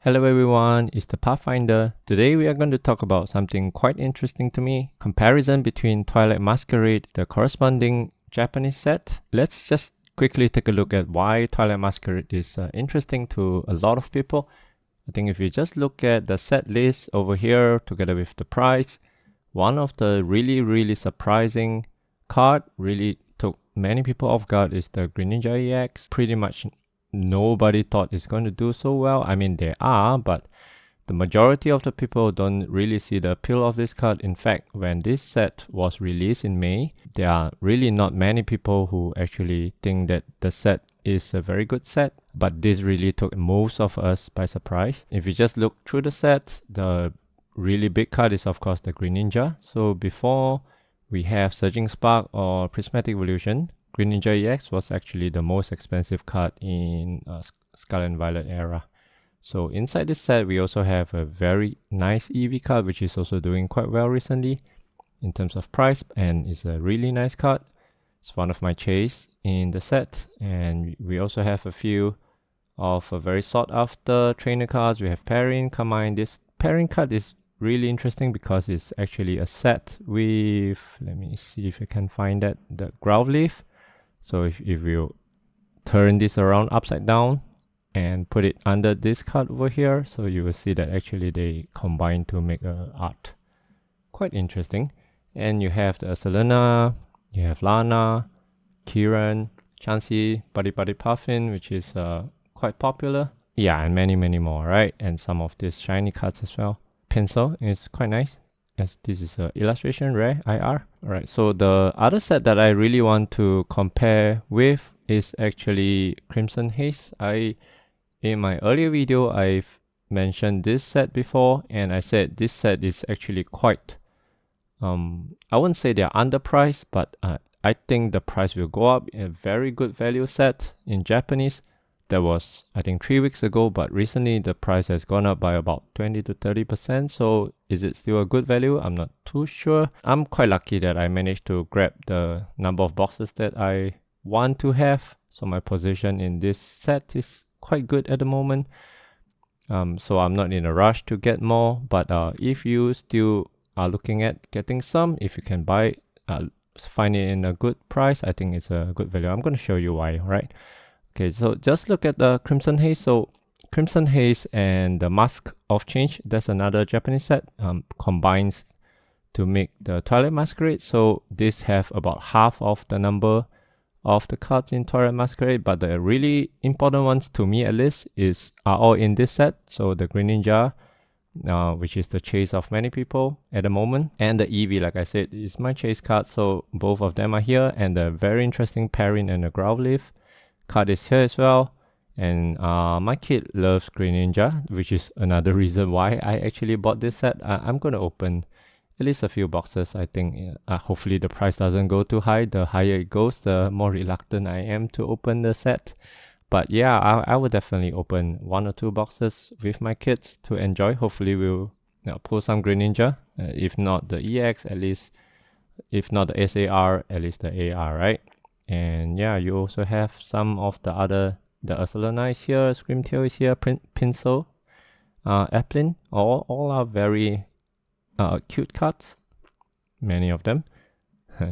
Hello everyone, it's the Pathfinder. Today we are going to talk about something quite interesting to me. Comparison between Twilight Masquerade, the corresponding Japanese set. Let's just quickly take a look at why Twilight Masquerade is interesting to a lot of people. I think if you just look at the set list over here together with the price, one of the really surprising card really took many people off guard is the Greninja EX. Pretty much nobody thought it's going to do so well. I mean, they are, but the majority of the people don't really see the appeal of this card. In fact, when this set was released in May, there are really not many people who actually think that the set is a very good set, but this really took most of us by surprise. If you just look through the set, the really big card is of course the Greninja. So before we have Surging Spark or Prismatic Evolution, Greninja EX was actually the most expensive card in Scarlet and Violet era. So inside this set, we also have a very nice Eevee card, which is also doing quite well recently in terms of price, and is a really nice card. It's one of my chase in the set, and we also have a few of a very sought after trainer cards. We have Perrin, Carmine. This Perrin card is really interesting because it's actually a set with, let me see if I can find that, the Growlithe. So if you turn this around upside down and put it under this card over here, so you will see that actually they combine to make a art. Quite interesting. And you have the Selena, you have Lana, Kieran, Chansey, Buddy Puffin, which is quite popular. Yeah, and many more, right? And some of these shiny cards as well. Pencil is quite nice, as this is a illustration rare IR. Alright, so the other set that I really want to compare with is actually Crimson Haze. In my earlier video, I've mentioned this set before, and I said this set is actually quite, I wouldn't say they're underpriced, but I think the price will go up. A very good value set in Japanese. That was, I think, 3 weeks ago, but recently the price has gone up by about 20 to 30%. So is it still a good value? I'm not too sure. I'm quite lucky that I managed to grab the number of boxes that I want to have. So my position in this set is quite good at the moment. So I'm not in a rush to get more, but if you still are looking at getting some, if you can buy, find it in a good price, I think it's a good value. I'm going to show you why, right? Okay, so just look at the Crimson Haze. So Crimson Haze and the Mask of Change, that's another Japanese set, combines to make the Twilight Masquerade. So this have about half of the number of the cards in Twilight Masquerade, but the really important ones to me at least are all in this set. So the Greninja, which is the chase of many people at the moment, and the Eevee, like I said, is my chase card. So both of them are here, and the very interesting Perrin and the Growlithe card is here as well. And my kid loves Greninja, which is another reason why I actually bought this set. I'm gonna open at least a few boxes. I think hopefully the price doesn't go too high. The higher it goes, the more reluctant I am to open the set. But yeah, I would definitely open 1 or 2 boxes with my kids to enjoy. Hopefully we'll pull some Greninja, if not the EX, at least, if not the SAR, at least the AR, right? And yeah, you also have some of the other, the Ursaluna is here, Screamtail is here, Pinsel, Applin, all are very cute cards, many of them.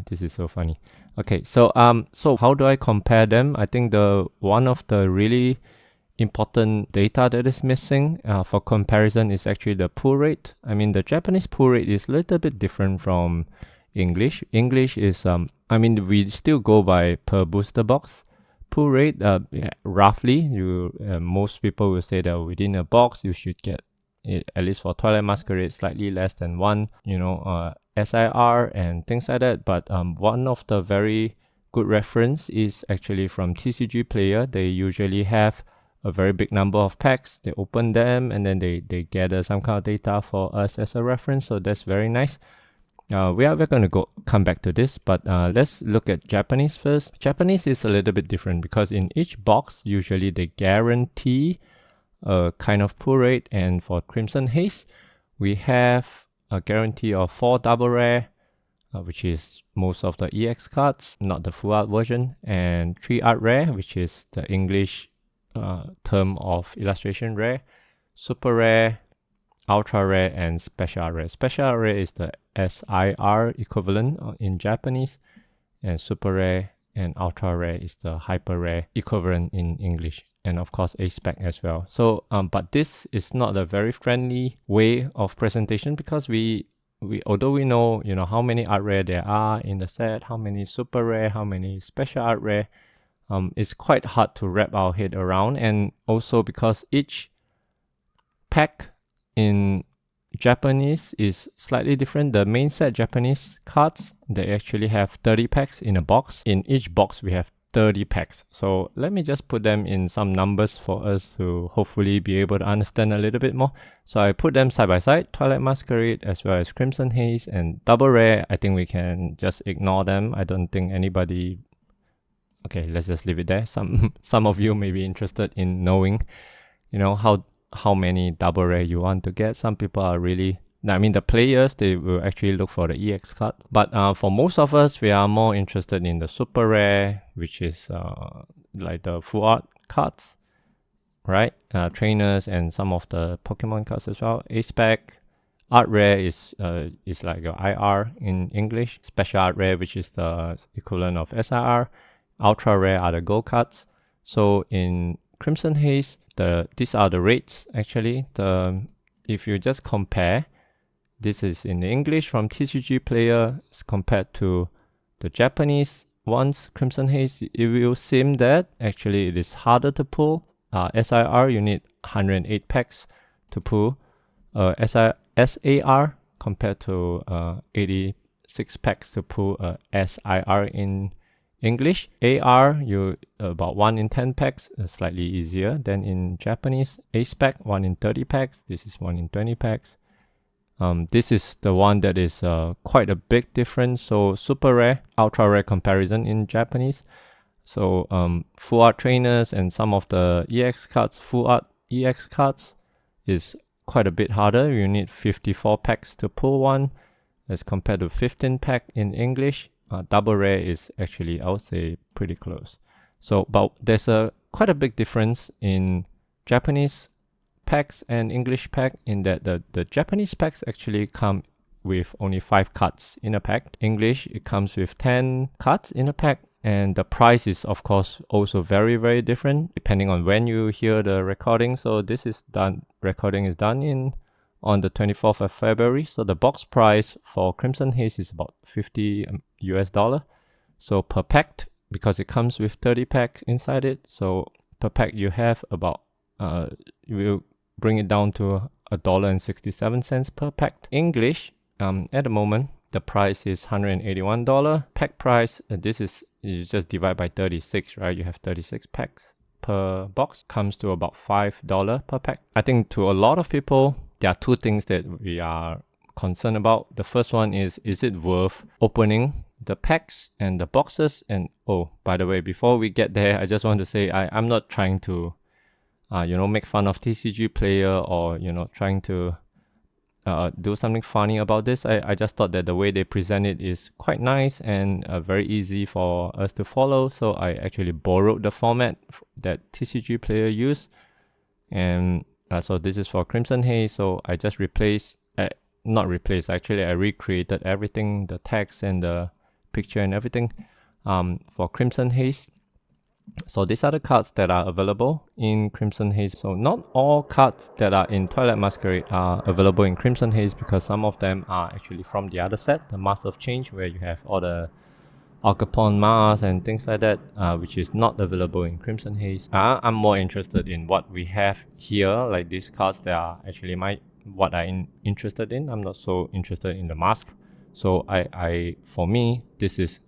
This is so funny. Okay, so how do I compare them? I think one of the really important data that is missing for comparison is actually the pull rate. I mean, the Japanese pull rate is a little bit different from English. English is I mean, we still go by per booster box pull rate. Roughly, most people will say that within a box you should get it, at least for Twilight Masquerade, slightly less than 1, SIR and things like that. But one of the very good reference is actually from TCG Player. They usually have a very big number of packs. They open them and then they gather some kind of data for us as a reference. So that's very nice. We're going to come back to this, but let's look at Japanese first. Japanese is a little bit different because in each box, usually they guarantee a kind of pull rate. And for Crimson Haze, we have a guarantee of 4 double rare, which is most of the EX cards, not the full art version, and 3 art rare, which is the English term of illustration rare. super rare, ultra rare, and special rare. Special rare is the SIR equivalent in Japanese, and super rare and ultra rare is the hyper rare equivalent in English, and of course A-spec as well. So but this is not a very friendly way of presentation, because we although we know, you know, how many art rare there are in the set, how many super rare, how many special art rare, it's quite hard to wrap our head around. And also because each pack in Japanese is slightly different. The main set Japanese cards, they actually have 30 packs in a box. In each box we have 30 packs. So let me just put them in some numbers for us to hopefully be able to understand a little bit more. So I put them side by side, Twilight Masquerade as well as Crimson Haze, and double rare, I think we can just ignore them. I don't think anybody... Okay, let's just leave it there. Some of you may be interested in knowing, you know, how many double rare you want to get. Some people are really, I mean, the players, they will actually look for the EX card. But for most of us, we are more interested in the super rare, which is like the full art cards, right? Trainers and some of the Pokemon cards as well. A-spec. Art rare is like your IR in English. Special art rare, which is the equivalent of SIR. Ultra rare are the gold cards. So in Crimson Haze, these are the rates actually. If you just compare, this is in English from TCG player compared to the Japanese ones, Crimson Haze, it will seem that actually it is harder to pull. SIR, you need 108 packs to pull. SAR compared to 86 packs to pull SIR in English. AR, you about 1 in 10 packs, slightly easier than in Japanese. A-spec, 1 in 30 packs. This is 1 in 20 packs. This is the one that is quite a big difference. So super rare, ultra rare comparison in Japanese. So full art trainers and some of the EX cards, full art EX cards is quite a bit harder. You need 54 packs to pull one as compared to 15 pack in English. Double rare is actually, I would say, pretty close. So, but there's quite a big difference in Japanese packs and English pack, in that the Japanese packs actually come with only 5 cards in a pack. English, it comes with 10 cards in a pack, and the price is of course also very, very different depending on when you hear the recording. So this is done, recording is done on the 24th of February. So the box price for Crimson Haze is about $50 US. So per pack, because it comes with 30 pack inside it, so per pack you have about you will bring it down to $1.67 per pack. English, at the moment the price is $181 pack price. This is, you just divide by 36, right? You have 36 packs per box, comes to about $5 per pack. I think to a lot of people, there are two things that we are concerned about. The first one is it worth opening the packs and the boxes? And oh, by the way, before we get there, I just want to say I'm not trying to make fun of TCG player, or trying to do something funny about this. I just thought that the way they present it is quite nice and very easy for us to follow. So I actually borrowed the format that TCG player use, and so this is for Crimson Haze. So I just I recreated everything, the text and the picture and everything for Crimson Haze. So these are the cards that are available in Crimson Haze. So not all cards that are in Twilight Masquerade are available in Crimson Haze, because some of them are actually from the other set, the Master of Change, where you have all the Alcapon Mars and things like that, which is not available in Crimson Haze. I'm more interested in what we have here, like these cards that are actually what I'm interested in. I'm not so interested in the mask. So for me, this is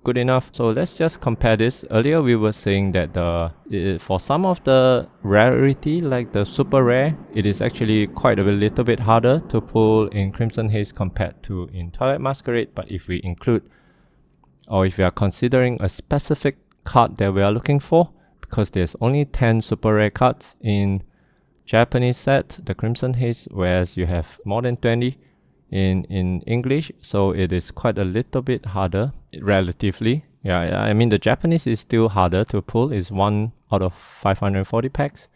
good enough. So let's just compare this. Earlier we were saying that for some of the rarity, like the super rare, it is actually quite a little bit harder to pull in Crimson Haze compared to in Twilight Masquerade. But if we include, or if we are considering a specific card that we are looking for, because there's only 10 super rare cards in Japanese set, the Crimson Haze, whereas you have more than 20 in English, so it is quite a little bit harder relatively. Yeah, I mean the Japanese is still harder to pull. It's 1 out of 540 packs.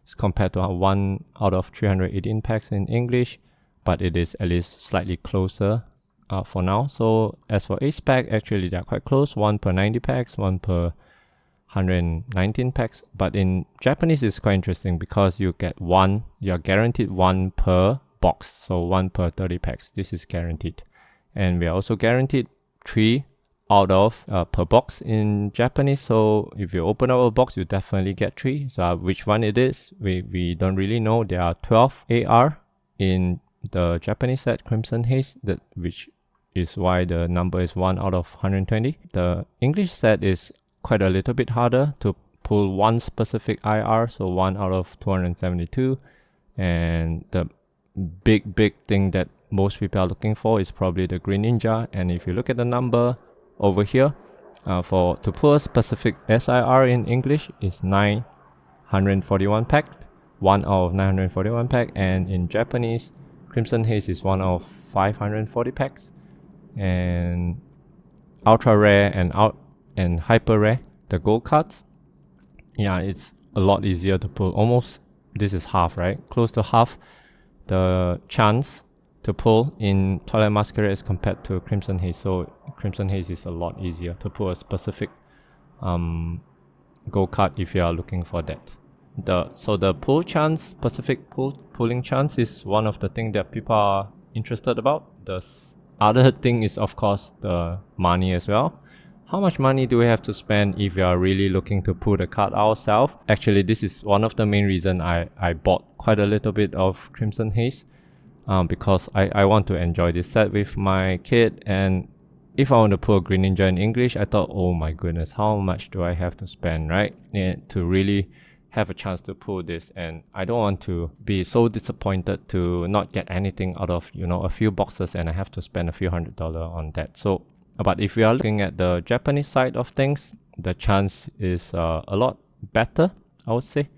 It's compared to 1 out of 318 packs in English, but it is at least slightly closer for now. So as for Ace pack, actually they're quite close, 1 per 90 packs, 1 per 119 packs. But in Japanese it's quite interesting because you're guaranteed 1 per box, so 1 per 30 packs. This is guaranteed. And we are also guaranteed 3 out of per box in Japanese. So if you open up a box, you definitely get 3. So which one it is, we don't really know. There are 12 AR in the Japanese set Crimson Haze, which is why the number is 1 out of 120. The English set is quite a little bit harder to pull one specific IR, so 1 out of 272. And the big thing that most people are looking for is probably the Greninja. And if you look at the number over here, to pull a specific SIR in English is 941 pack, 1 out of 941 pack, and in Japanese Crimson Haze is 1 out of 540 packs. And ultra rare and hyper rare, the gold cards, yeah, it's a lot easier to pull. Almost, this is half, right? Close to half the chance to pull in Twilight Masquerade as compared to Crimson Haze. So Crimson Haze is a lot easier to pull a specific gold card if you are looking for that. So the pull chance, specific pulling chance, is one of the things that people are interested about. The other thing is, of course, the money as well. How much money do we have to spend if we are really looking to pull the card ourselves? Actually, this is one of the main reasons I bought quite a little bit of Crimson Haze, because I want to enjoy this set with my kid. And if I want to pull Greninja in English, I thought, oh my goodness, how much do I have to spend, right? To really have a chance to pull this. And I don't want to be so disappointed to not get anything out of, a few boxes, and I have to spend a few $100 on that. So, but if we are looking at the Japanese side of things, the chance is a lot better, I would say.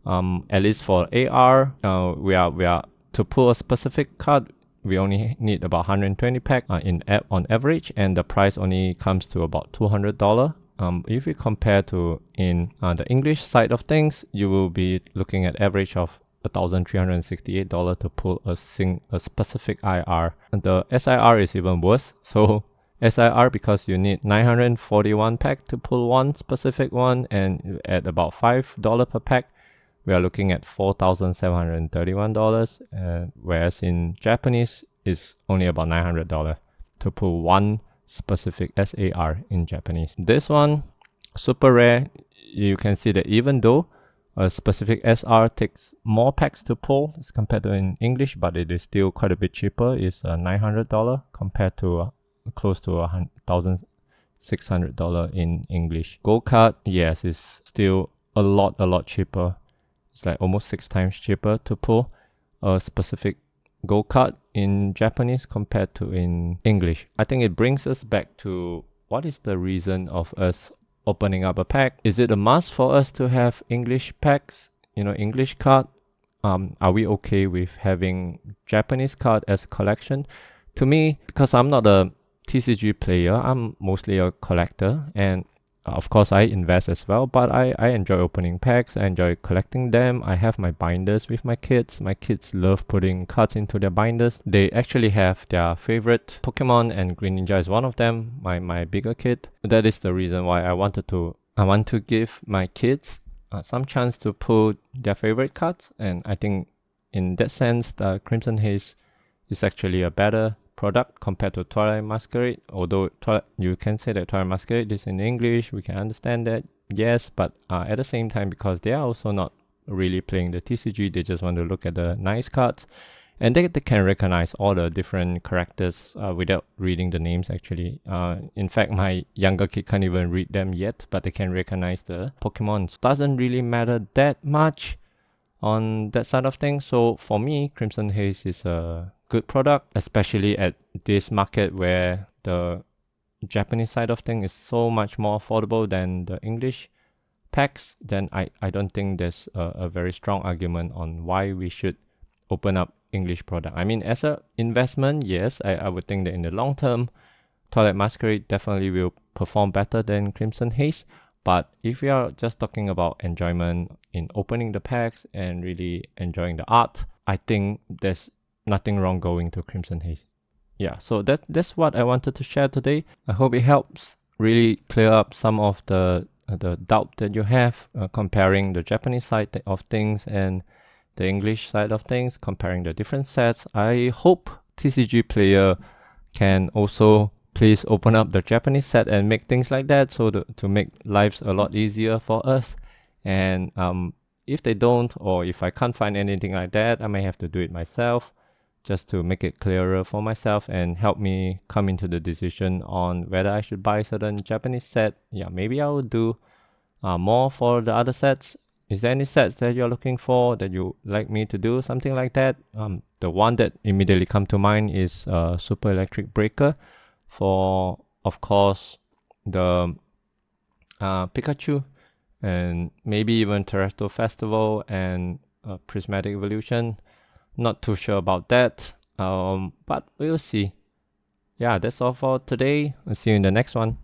At least for AR, we are to pull a specific card, we only need about 120 pack on average, and the price only comes to about $200. If we compare to in the English side of things, you will be looking at average of $1,368 to pull a specific IR. And the SIR is even worse. So SIR, because you need 941 pack to pull one specific one, and at about $5 per pack, we are looking at $4,731, whereas in Japanese is only about $900 to pull one specific SAR in Japanese. This one, super rare. You can see that even though a specific SR takes more packs to pull as compared to in English, but it is still quite a bit cheaper. It's $900 compared to close to $1,600 in English. Gold card, yes, is still a lot cheaper. It's like almost 6 times cheaper to pull a specific gold card in Japanese compared to in English. I think it brings us back to what is the reason of us opening up a pack. Is it a must for us to have English packs, English card? Are we okay with having Japanese card as a collection? To me, because I'm not a TCG player, I'm mostly a collector, and of course I invest as well, but I enjoy opening packs. I enjoy collecting them. I have my binders with my kids. My kids love putting cards into their binders. They actually have their favorite Pokemon, and Greninja is one of them, my bigger kid. That is the reason why I want to give my kids some chance to pull their favorite cards. And I think in that sense, the Crimson Haze is actually a better product compared to Twilight Masquerade. Although you can say that Twilight Masquerade is in English, we can understand that, yes, but at the same time, because they are also not really playing the TCG, they just want to look at the nice cards, and they can recognize all the different characters without reading the names actually. In fact, my younger kid can't even read them yet, but they can recognize the Pokemon. So doesn't really matter that much on that side of things. So for me, Crimson Haze is a good product, especially at this market where the Japanese side of things is so much more affordable than the English packs. Then I don't think there's a very strong argument on why we should open up English product. I mean, as a investment, yes, I would think that in the long term, Twilight Masquerade definitely will perform better than Crimson Haze. But if we are just talking about enjoyment in opening the packs and really enjoying the art, I think there's nothing wrong going to Crimson Haze. Yeah, so that's what I wanted to share today. I hope it helps really clear up some of the doubt that you have comparing the Japanese side of things and the English side of things, comparing the different sets. I hope TCG player can also please open up the Japanese set and make things like that, so to make lives a lot easier for us. And if they don't, or if I can't find anything like that, I may have to do it myself, just to make it clearer for myself and help me come into the decision on whether I should buy certain Japanese set. Yeah, maybe I will do more for the other sets. Is there any sets that you're looking for that you like me to do something like that? The one that immediately come to mind is Super Electric Breaker for, of course, the Pikachu, and maybe even Terrestrial Festival and Prismatic Evolution. Not too sure about that, but we'll see. Yeah, that's all for today. I'll see you in the next one.